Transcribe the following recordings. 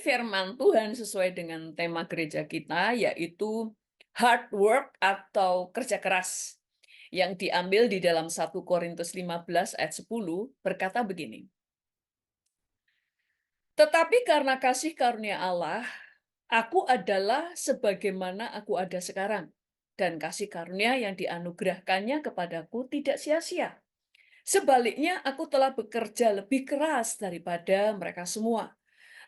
firman Tuhan sesuai dengan tema gereja kita, yaitu hard work atau kerja keras, yang diambil di dalam 1 Korintus 15 ayat 10 berkata begini, "Tetapi karena kasih karunia Allah, aku adalah sebagaimana aku ada sekarang, dan kasih karunia yang dianugerahkannya kepadaku tidak sia-sia. Sebaliknya, aku telah bekerja lebih keras daripada mereka semua.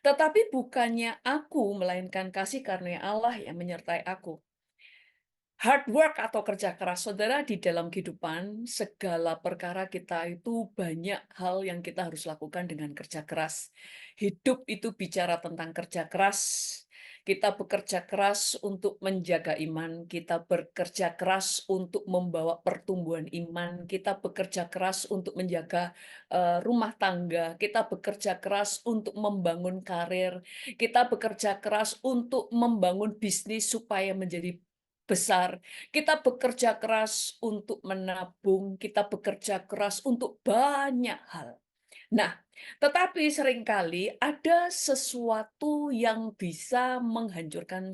Tetapi bukannya aku, melainkan kasih karunia Allah yang menyertai aku." Hard work atau kerja keras, saudara, di dalam kehidupan, segala perkara kita itu banyak hal yang kita harus lakukan dengan kerja keras. Hidup itu bicara tentang kerja keras. Kita bekerja keras untuk menjaga iman, kita bekerja keras untuk membawa pertumbuhan iman, kita bekerja keras untuk menjaga rumah tangga, kita bekerja keras untuk membangun karir, kita bekerja keras untuk membangun bisnis supaya menjadi besar. Kita bekerja keras untuk menabung, kita bekerja keras untuk banyak hal. Nah, tetapi seringkali ada sesuatu yang bisa menghancurkan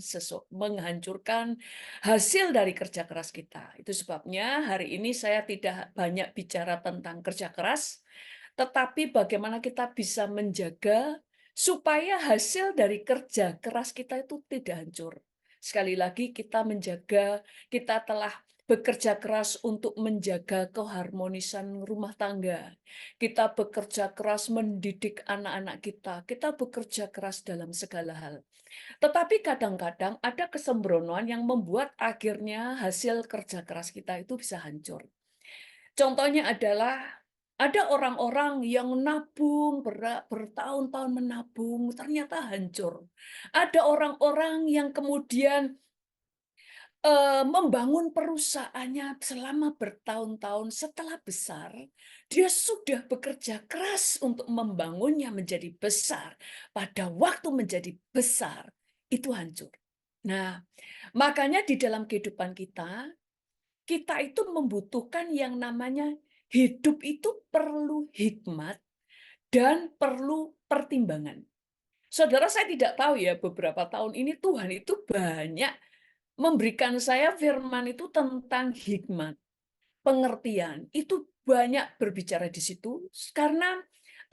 hasil dari kerja keras kita. Itu sebabnya hari ini saya tidak banyak bicara tentang kerja keras, tetapi bagaimana kita bisa menjaga supaya hasil dari kerja keras kita itu tidak hancur. Sekali lagi kita telah bekerja keras untuk menjaga keharmonisan rumah tangga. Kita bekerja keras mendidik anak-anak kita bekerja keras dalam segala hal. Tetapi kadang-kadang ada kesembronoan yang membuat akhirnya hasil kerja keras kita itu bisa hancur. Contohnya adalah ada orang-orang yang menabung, bertahun-tahun menabung, ternyata hancur. Ada orang-orang yang kemudian membangun perusahaannya selama bertahun-tahun, setelah besar, dia sudah bekerja keras untuk membangunnya menjadi besar. Pada waktu menjadi besar, itu hancur. Nah, makanya di dalam kehidupan kita itu membutuhkan yang namanya hidup itu perlu hikmat dan perlu pertimbangan. Saudara, saya tidak tahu ya, beberapa tahun ini Tuhan itu banyak memberikan saya firman itu tentang hikmat, pengertian. Itu banyak berbicara di situ karena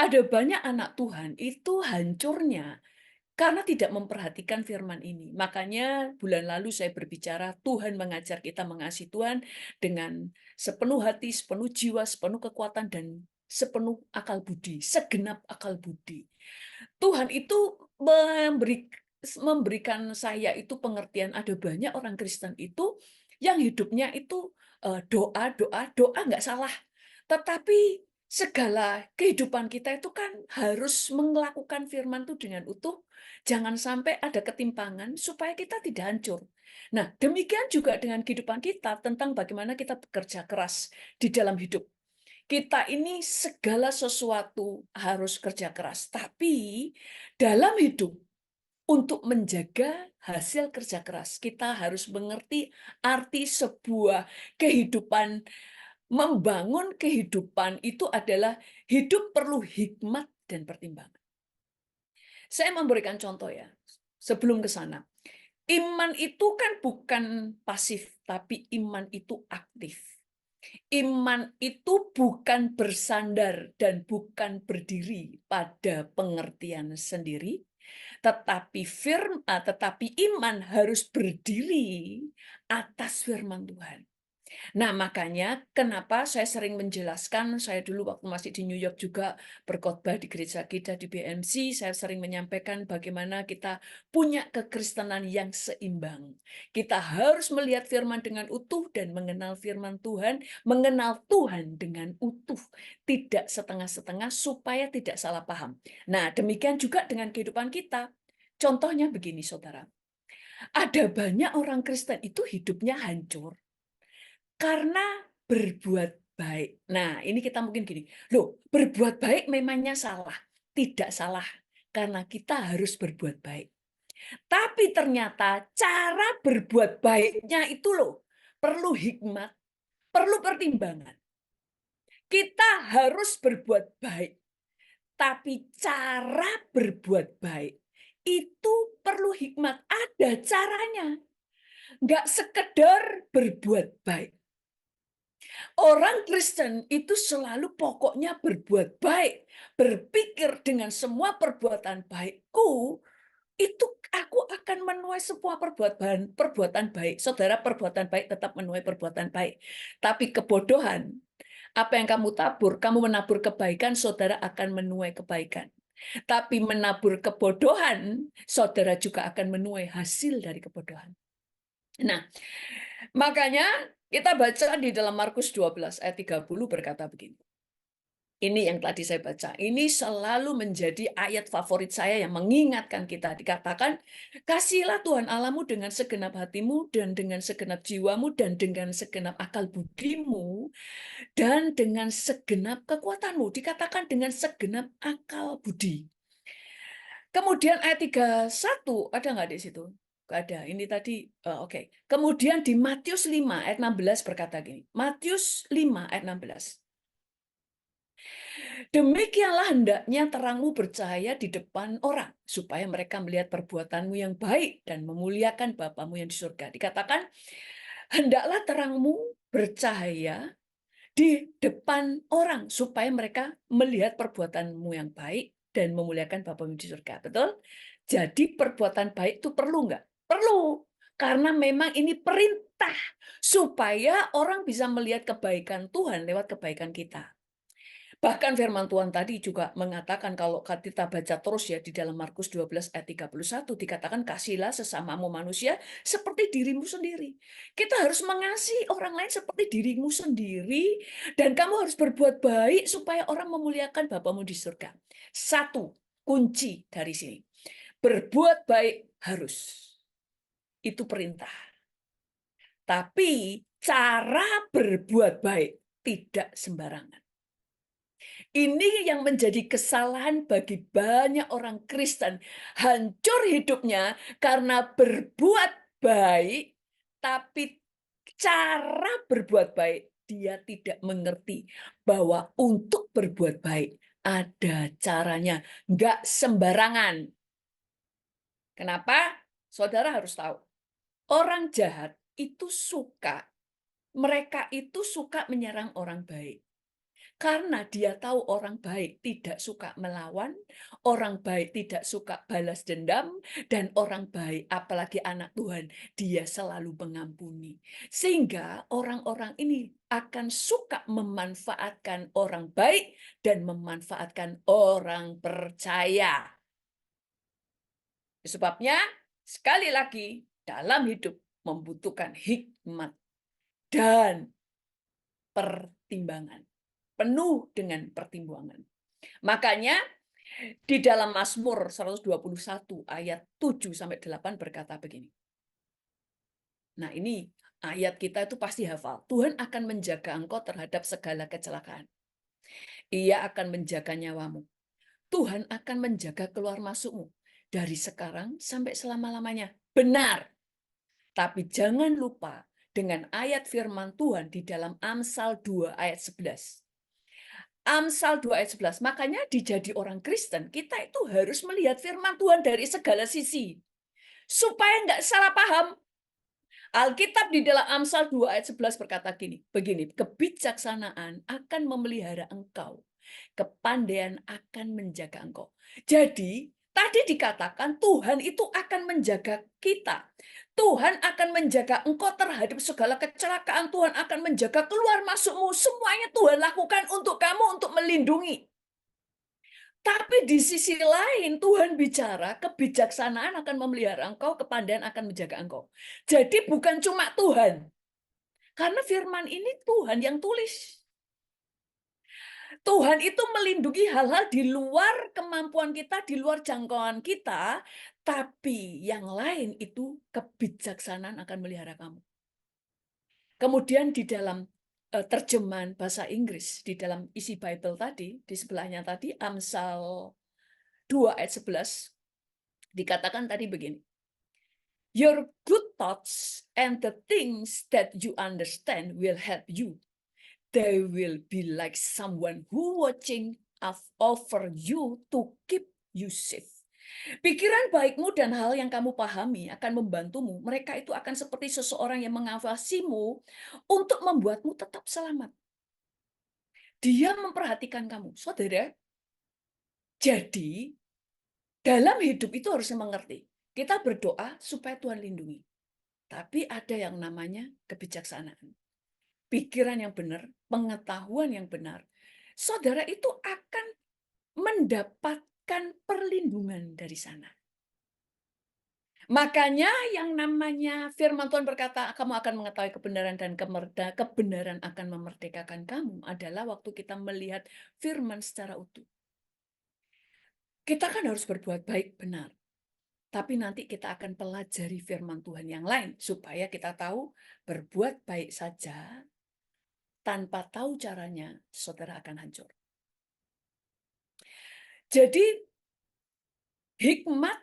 ada banyak anak Tuhan itu hancurnya karena tidak memperhatikan firman ini. Makanya bulan lalu saya berbicara, Tuhan mengajar kita mengasihi Tuhan dengan sepenuh hati, sepenuh jiwa, sepenuh kekuatan, dan sepenuh akal budi, segenap akal budi. Tuhan itu memberikan saya itu pengertian, ada banyak orang Kristen itu yang hidupnya itu doa, doa, doa nggak salah. Tetapi segala kehidupan kita itu kan harus melakukan firman itu dengan utuh. Jangan sampai ada ketimpangan supaya kita tidak hancur. Nah, demikian juga dengan kehidupan kita tentang bagaimana kita bekerja keras di dalam hidup. Kita ini segala sesuatu harus kerja keras, tapi dalam hidup untuk menjaga hasil kerja keras, kita harus mengerti arti sebuah kehidupan. Membangun kehidupan itu adalah hidup perlu hikmat dan pertimbangan. Saya memberikan contoh ya, sebelum ke sana. Iman itu kan bukan pasif, tapi iman itu aktif. Iman itu bukan bersandar dan bukan berdiri pada pengertian sendiri, tetapi iman harus berdiri atas firman Tuhan. Nah, makanya kenapa saya sering menjelaskan, saya dulu waktu masih di New York juga berkhotbah di gereja kita di BMC, saya sering menyampaikan bagaimana kita punya kekristenan yang seimbang. Kita harus melihat firman dengan utuh dan mengenal firman Tuhan, mengenal Tuhan dengan utuh, tidak setengah-setengah supaya tidak salah paham. Nah, demikian juga dengan kehidupan kita. Contohnya begini, saudara. Ada banyak orang Kristen itu hidupnya hancur karena berbuat baik. Nah, ini kita mungkin gini, loh, berbuat baik memangnya salah? Tidak salah, karena kita harus berbuat baik. Tapi ternyata cara berbuat baiknya itu loh, perlu hikmat, perlu pertimbangan. Kita harus berbuat baik, tapi cara berbuat baik itu perlu hikmat, ada caranya. Nggak sekedar berbuat baik. Orang Kristen itu selalu pokoknya berbuat baik, berpikir dengan semua perbuatan baikku, itu aku akan menuai semua perbuatan baik. Saudara, perbuatan baik tetap menuai perbuatan baik. Tapi kebodohan, apa yang kamu menabur kebaikan, saudara akan menuai kebaikan. Tapi menabur kebodohan, saudara juga akan menuai hasil dari kebodohan. Nah, makanya kita baca di dalam Markus 12 ayat 30 berkata begini. Ini yang tadi saya baca. Ini selalu menjadi ayat favorit saya yang mengingatkan kita. Dikatakan, kasihilah Tuhan Allahmu dengan segenap hatimu, dan dengan segenap jiwamu, dan dengan segenap akal budimu, dan dengan segenap kekuatanmu. Dikatakan dengan segenap akal budi. Kemudian ayat 31, ada nggak di situ? Nggak ada. Ini tadi, oke. Kemudian di Matius 5 ayat 16 berkata gini. Matius 5 ayat 16. Demikianlah hendaknya terangmu bercahaya di depan orang, supaya mereka melihat perbuatanmu yang baik dan memuliakan Bapamu yang di surga. Dikatakan, hendaklah terangmu bercahaya di depan orang, supaya mereka melihat perbuatanmu yang baik dan memuliakan Bapamu di surga. Betul? Jadi perbuatan baik itu perlu nggak? Perlu. Karena memang ini perintah, supaya orang bisa melihat kebaikan Tuhan lewat kebaikan kita. Bahkan firman Tuhan tadi juga mengatakan, kalau kita baca terus ya di dalam Markus 12 ayat 31, dikatakan kasihilah sesamamu manusia seperti dirimu sendiri. Kita harus mengasihi orang lain seperti dirimu sendiri, dan kamu harus berbuat baik supaya orang memuliakan Bapamu di surga. Satu kunci dari sini, berbuat baik harus. Itu perintah. Tapi cara berbuat baik tidak sembarangan. Ini yang menjadi kesalahan bagi banyak orang Kristen. Hancur hidupnya karena berbuat baik, tapi cara berbuat baik dia tidak mengerti bahwa untuk berbuat baik ada caranya, nggak sembarangan. Kenapa? Saudara harus tahu, orang jahat itu mereka itu suka menyerang orang baik. Karena dia tahu orang baik tidak suka melawan, orang baik tidak suka balas dendam, dan orang baik, apalagi anak Tuhan, dia selalu mengampuni. Sehingga orang-orang ini akan suka memanfaatkan orang baik dan memanfaatkan orang percaya. Sebabnya, sekali lagi, dalam hidup membutuhkan hikmat dan pertimbangan. Penuh dengan pertimbangan. Makanya di dalam Mazmur 121 ayat 7 sampai 8 berkata begini. Nah, ini ayat kita itu pasti hafal. Tuhan akan menjaga engkau terhadap segala kecelakaan. Ia akan menjaga nyawamu. Tuhan akan menjaga keluar masukmu dari sekarang sampai selama-lamanya. Benar. Tapi jangan lupa dengan ayat firman Tuhan di dalam Amsal 2 ayat 11. Amsal 2 ayat 11. Makanya dijadi orang Kristen, kita itu harus melihat firman Tuhan dari segala sisi. Supaya nggak salah paham. Alkitab di dalam Amsal 2 ayat 11 berkata begini, kebijaksanaan akan memelihara engkau, kepandaian akan menjaga engkau. Jadi, tadi dikatakan Tuhan itu akan menjaga kita. Tuhan akan menjaga engkau terhadap segala kecelakaan. Tuhan akan menjaga keluar masukmu. Semuanya Tuhan lakukan untuk kamu, untuk melindungi. Tapi di sisi lain Tuhan bicara, kebijaksanaan akan memelihara engkau, kepandaian akan menjaga engkau. Jadi bukan cuma Tuhan. Karena firman ini Tuhan yang tulis. Tuhan itu melindungi hal-hal di luar kemampuan kita, di luar jangkauan kita, tapi yang lain itu kebijaksanaan akan melihara kamu. Kemudian di dalam terjemahan bahasa Inggris, di dalam isi Bible tadi, di sebelahnya tadi, Amsal 2 ayat 11, dikatakan tadi begini. Your good thoughts and the things that you understand will help you. They will be like someone who watching over you to keep you safe. Pikiran baikmu dan hal yang kamu pahami akan membantumu. Mereka itu akan seperti seseorang yang mengawasimu untuk membuatmu tetap selamat. Dia memperhatikan kamu. Saudara, jadi dalam hidup itu harusnya mengerti. Kita berdoa supaya Tuhan lindungi. Tapi ada yang namanya kebijaksanaan. Pikiran yang benar, pengetahuan yang benar. Saudara itu akan mendapatkan perlindungan dari sana. Makanya yang namanya firman Tuhan berkata, kamu akan mengetahui kebenaran dan kebenaran akan memerdekakan kamu adalah waktu kita melihat firman secara utuh. Kita kan harus berbuat baik, benar. Tapi nanti kita akan pelajari firman Tuhan yang lain supaya kita tahu berbuat baik saja tanpa tahu caranya, saudara akan hancur. Jadi hikmat,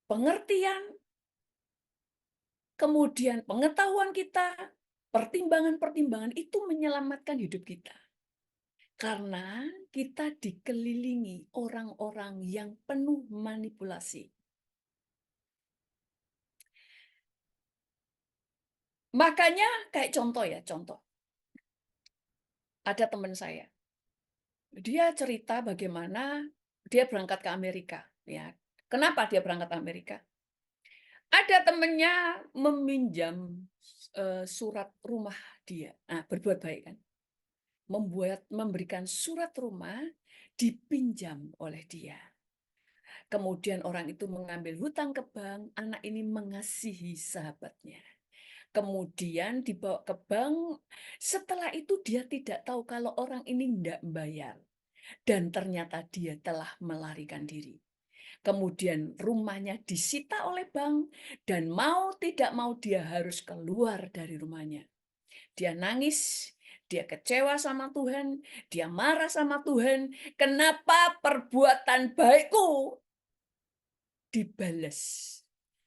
pengertian, kemudian pengetahuan kita, pertimbangan-pertimbangan itu menyelamatkan hidup kita. Karena kita dikelilingi orang-orang yang penuh manipulasi. Makanya kayak contoh ya, contoh. Ada teman saya. Dia cerita bagaimana dia berangkat ke Amerika. Ya, kenapa dia berangkat ke Amerika? Ada temannya meminjam surat rumah dia. Nah, berbuat baik kan. Memberikan surat rumah dipinjam oleh dia. Kemudian orang itu mengambil hutang ke bank, anak ini mengasihi sahabatnya. Kemudian dibawa ke bank, setelah itu dia tidak tahu kalau orang ini tidak membayar. Dan ternyata dia telah melarikan diri. Kemudian rumahnya disita oleh bank, dan mau tidak mau dia harus keluar dari rumahnya. Dia nangis, dia kecewa sama Tuhan, dia marah sama Tuhan. Kenapa perbuatan baikku dibalas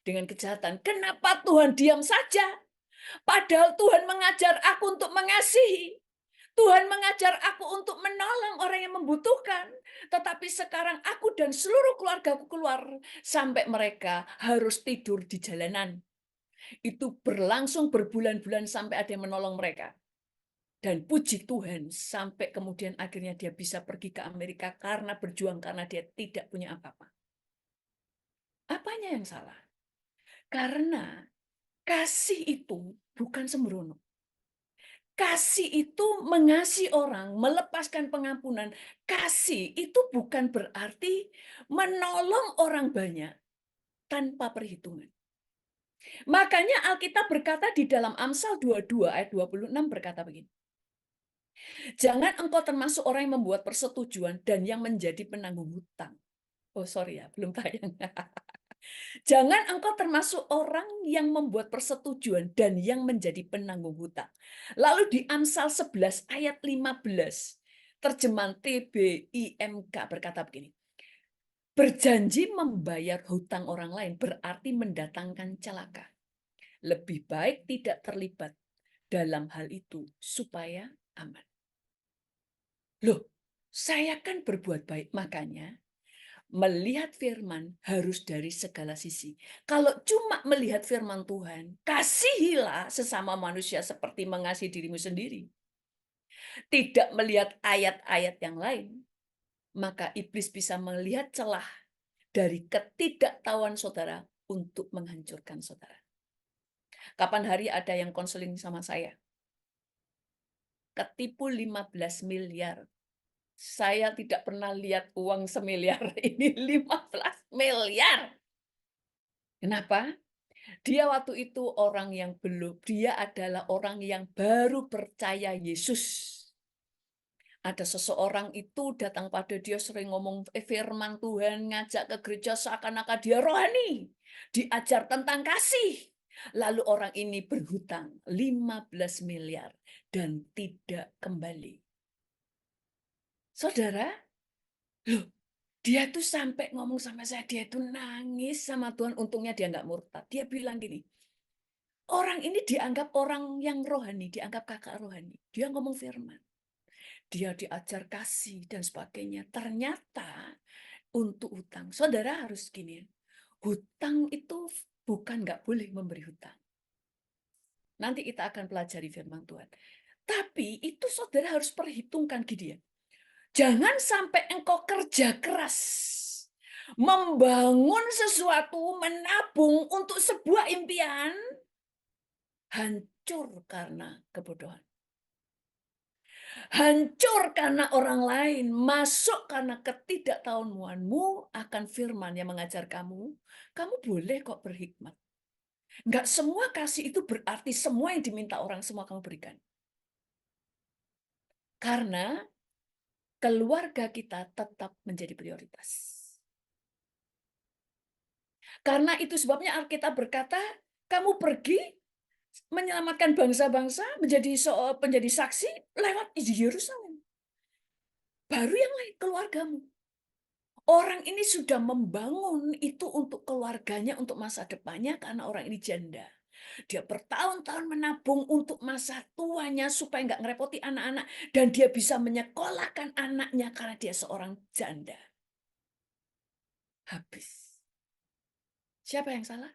dengan kejahatan? Kenapa Tuhan diam saja? Padahal Tuhan mengajar aku untuk mengasihi. Tuhan mengajar aku untuk menolong orang yang membutuhkan. Tetapi sekarang aku dan seluruh keluargaku keluar sampai mereka harus tidur di jalanan. Itu berlangsung berbulan-bulan sampai ada yang menolong mereka. Dan puji Tuhan sampai kemudian akhirnya dia bisa pergi ke Amerika karena berjuang karena dia tidak punya apa-apa. Apanya yang salah? Karena kasih itu bukan sembrono. Kasih itu mengasihi orang, melepaskan pengampunan. Kasih itu bukan berarti menolong orang banyak tanpa perhitungan. Makanya Alkitab berkata di dalam Amsal 22 ayat 26 berkata begini. Jangan engkau termasuk orang yang membuat persetujuan dan yang menjadi penanggung hutang. Oh sorry ya, belum tayang. Jangan engkau termasuk orang yang membuat persetujuan dan yang menjadi penanggung hutang. Lalu di Amsal 11 ayat 15, terjemahan TBIMK berkata begini. Berjanji membayar hutang orang lain berarti mendatangkan celaka. Lebih baik tidak terlibat dalam hal itu supaya aman. Loh, saya kan berbuat baik, makanya melihat firman harus dari segala sisi. Kalau cuma melihat firman Tuhan, kasihilah sesama manusia seperti mengasihi dirimu sendiri. Tidak melihat ayat-ayat yang lain, maka iblis bisa melihat celah dari ketidaktahuan saudara untuk menghancurkan saudara. Kapan hari ada yang konseling sama saya? Ketipu 15 miliar. Saya tidak pernah lihat uang semiliar. Ini 15 miliar. Kenapa? Dia waktu itu orang yang belum, dia adalah orang yang baru percaya Yesus. Ada seseorang itu datang pada dia sering ngomong firman Tuhan, ngajak ke gereja seakan-akan dia rohani. Diajar tentang kasih. Lalu orang ini berhutang 15 miliar dan tidak kembali. Saudara, loh, dia tuh sampai ngomong sama saya, dia tuh nangis sama Tuhan. Untungnya dia nggak murtad. Dia bilang gini, orang ini dianggap orang yang rohani, dianggap kakak rohani. Dia ngomong firman. Dia diajar kasih dan sebagainya. Ternyata untuk hutang. Saudara harus gini ya, hutang itu bukan nggak boleh memberi hutang. Nanti kita akan pelajari firman Tuhan. Tapi itu saudara harus perhitungkan gini ya. Jangan sampai engkau kerja keras, membangun sesuatu, menabung untuk sebuah impian, hancur karena kebodohan. Hancur karena orang lain, masuk karena ketidaktahuanmu akan firman yang mengajar kamu boleh kok berhikmat. Enggak semua kasih itu berarti semua yang diminta orang semua kamu berikan. Karena keluarga kita tetap menjadi prioritas. Karena itu sebabnya Alkitab berkata, kamu pergi menyelamatkan bangsa-bangsa menjadi saksi lewat Yerusalem. Baru yang lain keluargamu. Orang ini sudah membangun itu untuk keluarganya, untuk masa depannya karena orang ini janda. Dia bertahun-tahun menabung untuk masa tuanya supaya nggak ngerepoti anak-anak. Dan dia bisa menyekolahkan anaknya karena dia seorang janda. Habis. Siapa yang salah?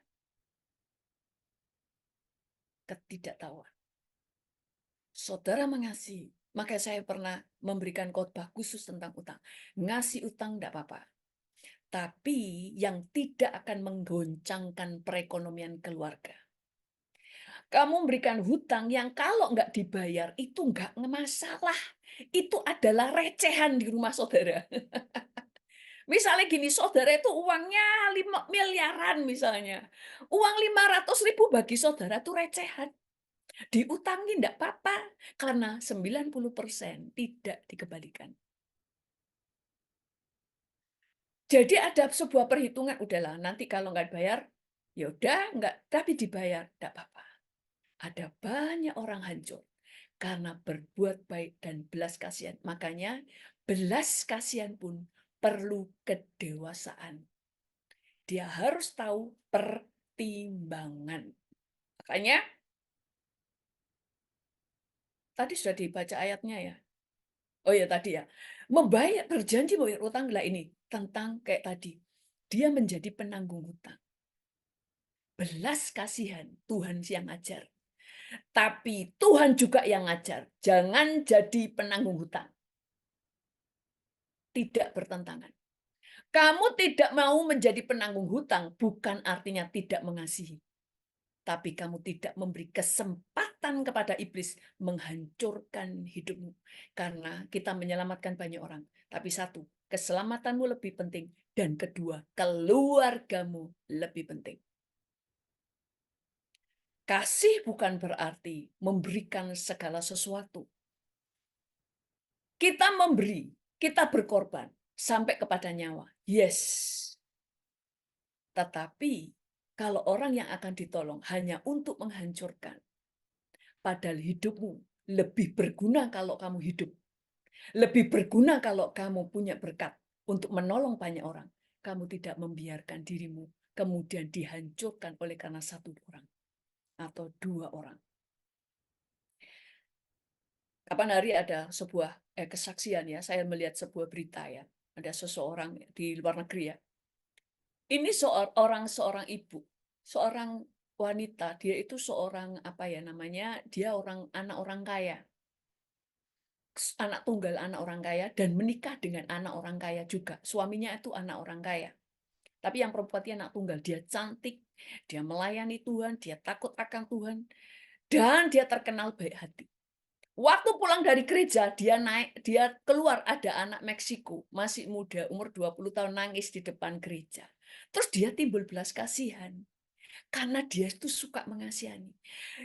Ketidaktahuan. Saudara mengasihi. Maka saya pernah memberikan khotbah khusus tentang utang. Ngasih utang tidak apa-apa. Tapi yang tidak akan menggoncangkan perekonomian keluarga. Kamu memberikan hutang yang kalau nggak dibayar itu nggak masalah. Itu adalah recehan di rumah saudara. Misalnya gini, saudara itu uangnya 5 miliaran misalnya. Uang 500.000 bagi saudara itu recehan. Diutangi enggak apa-apa, karena 90% tidak dikembalikan. Jadi ada sebuah perhitungan, udahlah nanti kalau nggak bayar, ya udah nggak, tapi dibayar, enggak apa-apa. Ada banyak orang hancur karena berbuat baik dan belas kasihan. Makanya belas kasihan pun perlu kedewasaan. Dia harus tahu pertimbangan. Makanya tadi sudah dibaca ayatnya ya. Oh ya tadi ya, berjanji membayar utang lah ini tentang kayak tadi. Dia menjadi penanggung hutang. Belas kasihan Tuhan yang ngajar. Tapi Tuhan juga yang ngajar. Jangan jadi penanggung hutang. Tidak bertentangan. Kamu tidak mau menjadi penanggung hutang bukan artinya tidak mengasihi. Tapi kamu tidak memberi kesempatan kepada iblis menghancurkan hidupmu. Karena kita menyelamatkan banyak orang. Tapi satu, keselamatanmu lebih penting. Dan kedua, keluargamu lebih penting. Kasih bukan berarti memberikan segala sesuatu. Kita memberi, kita berkorban sampai kepada nyawa. Yes. Tetapi kalau orang yang akan ditolong hanya untuk menghancurkan, padahal hidupmu lebih berguna kalau kamu hidup. Lebih berguna kalau kamu punya berkat untuk menolong banyak orang. Kamu tidak membiarkan dirimu kemudian dihancurkan oleh karena satu orang atau dua orang. Kapan hari ada sebuah kesaksian ya, saya melihat sebuah berita ya, ada seseorang di luar negeri ya. Ini seorang ibu, seorang wanita, dia itu seorang apa ya namanya, dia anak orang kaya. Anak tunggal anak orang kaya dan menikah dengan anak orang kaya juga. Suaminya itu anak orang kaya. Tapi yang perempuan itu anak tunggal, dia cantik, dia melayani Tuhan, dia takut akan Tuhan, dan dia terkenal baik hati. Waktu pulang dari gereja, dia keluar ada anak Meksiko, masih muda, umur 20 tahun nangis di depan gereja. Terus dia timbul belas kasihan. Karena dia itu suka mengasihani.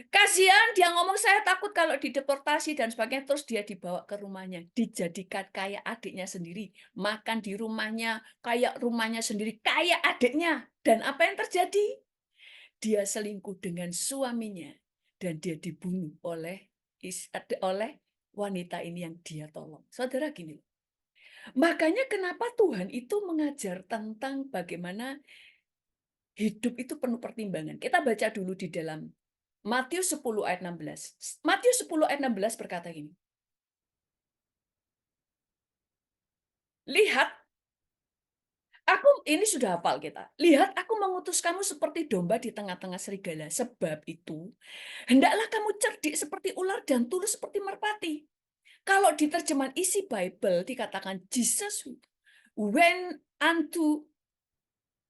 Kasihan dia ngomong, saya takut kalau dideportasi dan sebagainya. Terus dia dibawa ke rumahnya. Dijadikan kayak adiknya sendiri. Makan di rumahnya, kayak rumahnya sendiri, kayak adiknya. Dan apa yang terjadi? Dia selingkuh dengan suaminya. Dan dia dibunuh oleh wanita ini yang dia tolong. Saudara gini, makanya kenapa Tuhan itu mengajar tentang bagaimana hidup itu penuh pertimbangan. Kita baca dulu di dalam Matius 10 ayat 16. Matius 10 ayat 16 berkata gini. Lihat, Ini sudah hafal kita. Lihat, aku mengutus kamu seperti domba di tengah-tengah serigala. Sebab itu, hendaklah kamu cerdik seperti ular dan tulus seperti merpati. Kalau di terjemahan isi Bible dikatakan Jesus went unto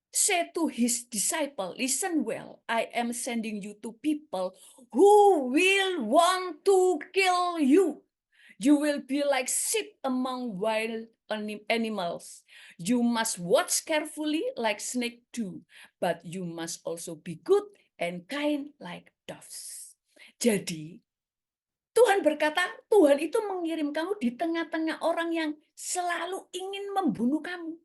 say to his disciple, listen well, I am sending you to people who will want to kill you. You will be like sheep among wild animals. You must watch carefully like snake do, but you must also be good and kind like doves. Jadi, Tuhan berkata, Tuhan itu mengirim kamu di tengah-tengah orang yang selalu ingin membunuh kamu.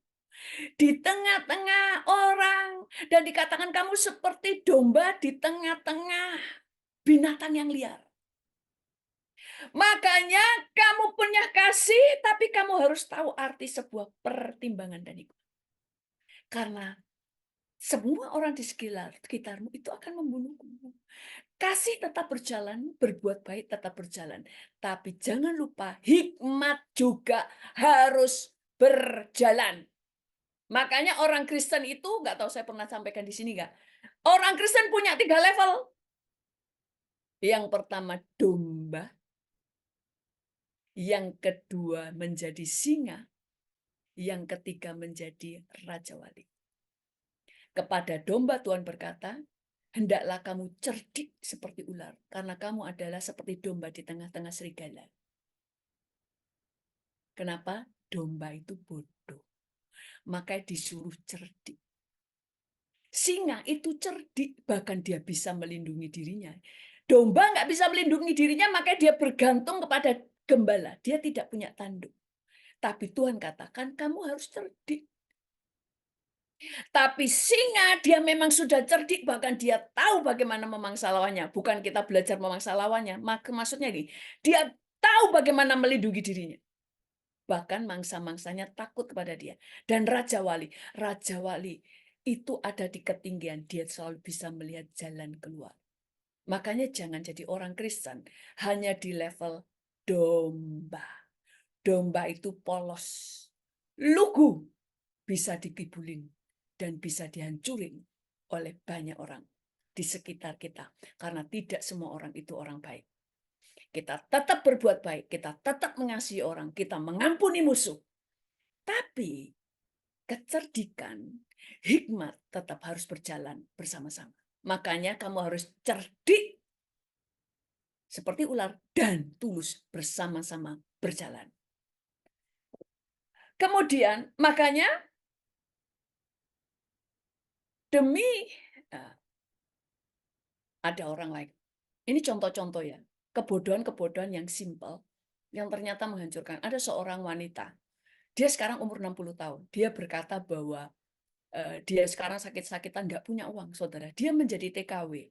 Di tengah-tengah orang, dan dikatakan kamu seperti domba di tengah-tengah binatang yang liar. Makanya kamu punya kasih, tapi kamu harus tahu arti sebuah pertimbangan dan hikmah. Karena semua orang di sekitarmu itu akan membunuhmu. Kasih tetap berjalan, berbuat baik tetap berjalan. Tapi jangan lupa, hikmat juga harus berjalan. Makanya orang Kristen itu, nggak tahu saya pernah sampaikan di sini nggak? Orang Kristen punya 3 level. Yang pertama domba, yang kedua menjadi singa, yang ketiga menjadi raja wali. Kepada domba Tuhan berkata, hendaklah kamu cerdik seperti ular, karena kamu adalah seperti domba di tengah-tengah serigala. Kenapa? Domba itu bodoh, makanya disuruh cerdik. Singa itu cerdik, bahkan dia bisa melindungi dirinya. Domba nggak bisa melindungi dirinya, makanya dia bergantung kepada gembala. Dia tidak punya tanduk. Tapi Tuhan katakan, kamu harus cerdik. Tapi singa, dia memang sudah cerdik, bahkan dia tahu bagaimana memangsa lawannya. Bukan kita belajar memangsa lawannya. Maksudnya gini, dia tahu bagaimana melindungi dirinya. Bahkan mangsa-mangsanya takut kepada dia. Dan Raja Wali itu ada di ketinggian. Dia selalu bisa melihat jalan keluar. Makanya jangan jadi orang Kristen hanya di level domba. Domba itu polos, lugu, bisa dikibulin, dan bisa dihancurin oleh banyak orang di sekitar kita. Karena tidak semua orang itu orang baik. Kita tetap berbuat baik, kita tetap mengasihi orang, kita mengampuni musuh. Tapi kecerdikan, hikmat tetap harus berjalan bersama-sama. Makanya kamu harus cerdik seperti ular dan tulus bersama-sama berjalan. Kemudian, makanya demi ada orang lain. Ini contoh-contoh ya, kebodohan-kebodohan yang simpel, yang ternyata menghancurkan. Ada seorang wanita, dia sekarang umur 60 tahun. Dia berkata bahwa dia sekarang sakit-sakitan, nggak punya uang, saudara. Dia menjadi TKW.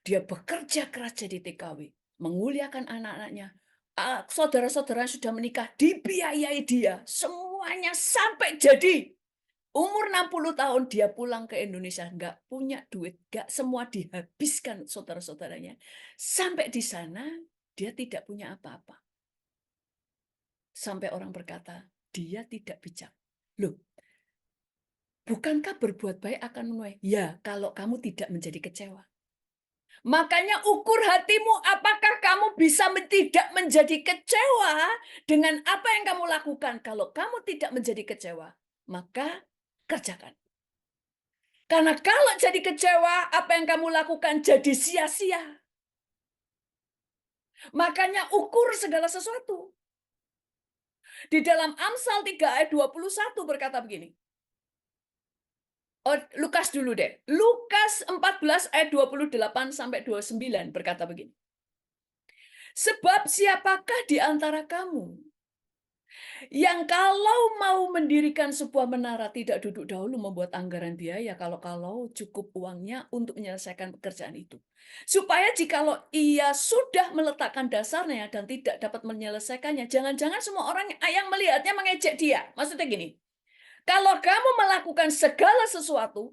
Dia bekerja keras jadi TKW, menguliakan anak-anaknya. Saudara-saudara sudah menikah, dibiayai dia. Semuanya sampai jadi. Umur 60 tahun dia pulang ke Indonesia, nggak punya duit, nggak semua dihabiskan saudara-saudaranya. Sampai di sana, dia tidak punya apa-apa. Sampai orang berkata, dia tidak bijak. Loh, bukankah berbuat baik akan menuai? Ya, kalau kamu tidak menjadi kecewa. Makanya ukur hatimu, apakah kamu bisa tidak menjadi kecewa dengan apa yang kamu lakukan. Kalau kamu tidak menjadi kecewa, maka kerjakan. Karena kalau jadi kecewa, apa yang kamu lakukan jadi sia-sia. Makanya ukur segala sesuatu. Di dalam Amsal 3 ayat 21 berkata begini. Oh, Lukas dulu deh. Lukas 14 ayat 28 sampai 29 berkata begini. Sebab siapakah di antara kamu yang kalau mau mendirikan sebuah menara tidak duduk dahulu membuat anggaran biaya kalau cukup uangnya untuk menyelesaikan pekerjaan itu. Supaya jikalau ia sudah meletakkan dasarnya dan tidak dapat menyelesaikannya, jangan-jangan semua orang yang melihatnya mengejek dia. Maksudnya gini, kalau kamu melakukan segala sesuatu,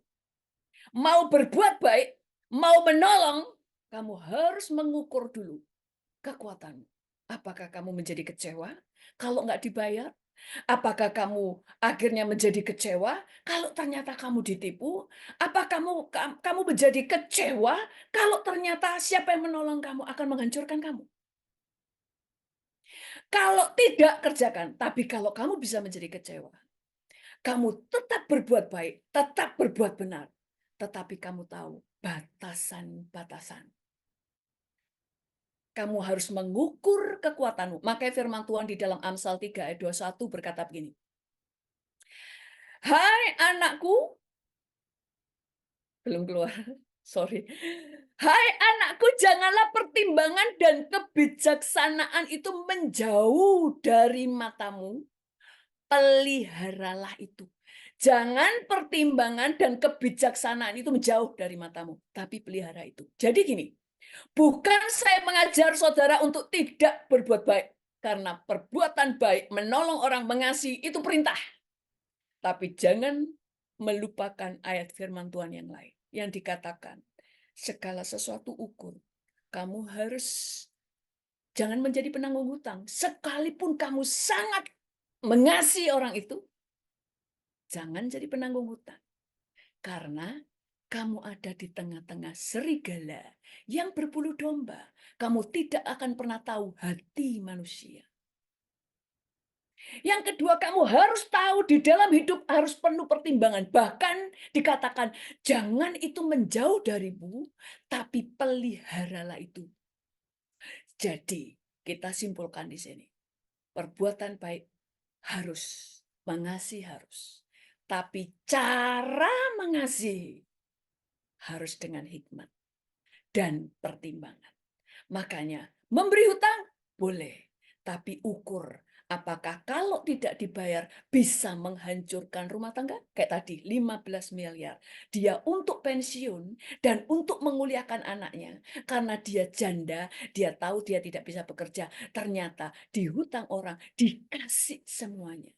mau berbuat baik, mau menolong, kamu harus mengukur dulu kekuatanmu. Apakah kamu menjadi kecewa kalau nggak dibayar? Apakah kamu akhirnya menjadi kecewa kalau ternyata kamu ditipu? Apa kamu menjadi kecewa kalau ternyata siapa yang menolong kamu akan menghancurkan kamu? Kalau tidak kerjakan, tapi kalau kamu bisa menjadi kecewa, kamu tetap berbuat baik, tetap berbuat benar, tetapi kamu tahu batasan-batasan. Kamu harus mengukur kekuatanmu. Makanya firman Tuhan di dalam Amsal 3 ayat 21 berkata begini, "Hai anakku," belum keluar, sorry. "Hai anakku, janganlah pertimbangan dan kebijaksanaan itu menjauh dari matamu, peliharalah itu." Jangan pertimbangan dan kebijaksanaan itu menjauh dari matamu, tapi pelihara itu. Jadi gini, bukan saya mengajar saudara untuk tidak berbuat baik, karena perbuatan baik, menolong orang, mengasihi itu perintah. Tapi jangan melupakan ayat firman Tuhan yang lain yang dikatakan, segala sesuatu ukur. Kamu harus jangan menjadi penanggung hutang. Sekalipun kamu sangat mengasihi orang itu, jangan jadi penanggung hutang. Karena kamu ada di tengah-tengah serigala yang berbulu domba. Kamu tidak akan pernah tahu hati manusia. Yang kedua, kamu harus tahu di dalam hidup harus penuh pertimbangan. Bahkan dikatakan, jangan itu menjauh darimu, tapi peliharalah itu. Jadi, kita simpulkan di sini. Perbuatan baik harus, mengasihi harus. Tapi cara mengasihi harus dengan hikmat dan pertimbangan. Makanya, memberi hutang boleh, tapi ukur. Apakah kalau tidak dibayar bisa menghancurkan rumah tangga? Kayak tadi, 15 miliar. Dia untuk pensiun dan untuk menguliakan anaknya. Karena dia janda, dia tahu dia tidak bisa bekerja. Ternyata dihutang orang, dikasih semuanya.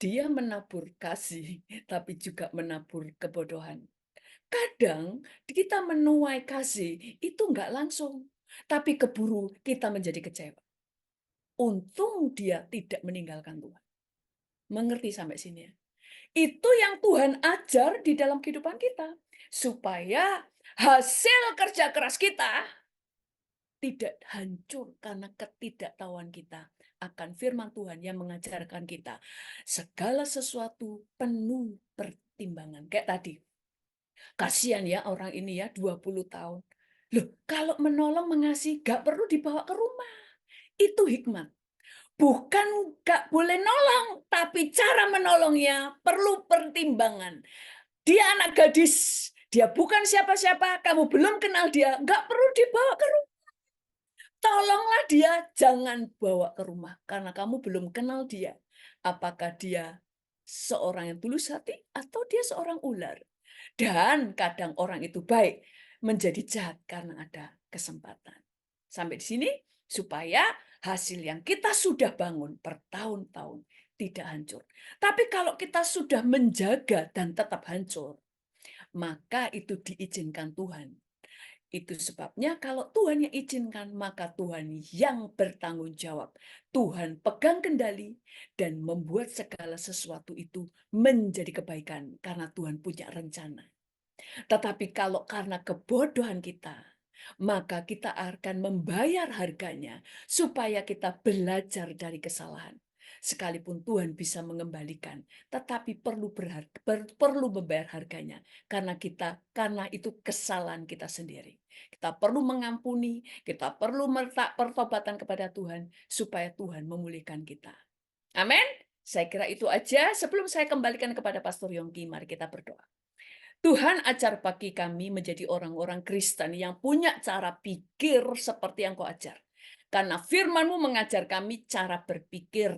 Dia menabur kasih, tapi juga menabur kebodohan. Kadang kita menuai kasih itu nggak langsung, tapi keburu kita menjadi kecewa. Untung dia tidak meninggalkan Tuhan. Mengerti sampai sini ya? Itu yang Tuhan ajar di dalam kehidupan kita. Supaya hasil kerja keras kita tidak hancur karena ketidaktahuan kita akan firman Tuhan yang mengajarkan kita. Segala sesuatu penuh pertimbangan. Kayak tadi, kasihan ya orang ini ya 20 tahun. Loh, kalau menolong mengasihi gak perlu dibawa ke rumah. Itu hikmat. Bukan gak boleh nolong, tapi cara menolongnya perlu pertimbangan. Dia anak gadis, dia bukan siapa-siapa, kamu belum kenal dia, gak perlu dibawa ke rumah. Tolonglah dia, jangan bawa ke rumah, karena kamu belum kenal dia. Apakah dia seorang yang tulus hati atau dia seorang ular? Dan kadang orang itu baik menjadi jahat karena ada kesempatan. Sampai di sini supaya hasil yang kita sudah bangun bertahun-tahun tidak hancur. Tapi kalau kita sudah menjaga dan tetap hancur, maka itu diizinkan Tuhan. Itu sebabnya kalau Tuhan yang izinkan, maka Tuhan yang bertanggung jawab. Tuhan pegang kendali dan membuat segala sesuatu itu menjadi kebaikan karena Tuhan punya rencana. Tetapi kalau karena kebodohan kita, maka kita akan membayar harganya supaya kita belajar dari kesalahan. Sekalipun Tuhan bisa mengembalikan, tetapi perlu membayar harganya karena itu kesalahan kita sendiri. Kita perlu mengampuni, kita perlu meletak pertobatan kepada Tuhan supaya Tuhan memulihkan kita. Amin. Saya kira itu aja. Sebelum saya kembalikan kepada Pastor Yongki, mari kita berdoa. Tuhan ajar bagi kami menjadi orang-orang Kristen yang punya cara pikir seperti yang Kau ajar. Karena firman-Mu mengajar kami cara berpikir,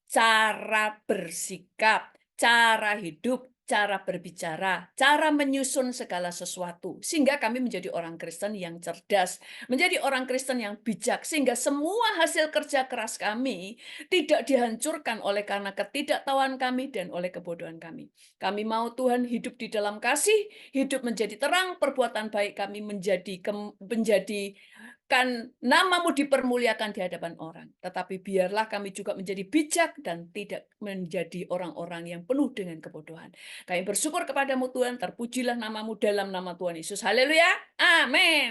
cara bersikap, cara hidup, cara berbicara, cara menyusun segala sesuatu. Sehingga kami menjadi orang Kristen yang cerdas, menjadi orang Kristen yang bijak. Sehingga semua hasil kerja keras kami tidak dihancurkan oleh karena ketidaktahuan kami dan oleh kebodohan kami. Kami mau Tuhan hidup di dalam kasih, hidup menjadi terang, perbuatan baik kami menjadi Bukan namamu dipermuliakan di hadapan orang, tetapi biarlah kami juga menjadi bijak dan tidak menjadi orang-orang yang penuh dengan kebodohan. Kami bersyukur kepadamu Tuhan, terpujilah namamu dalam nama Tuhan Yesus. Haleluya. Amin.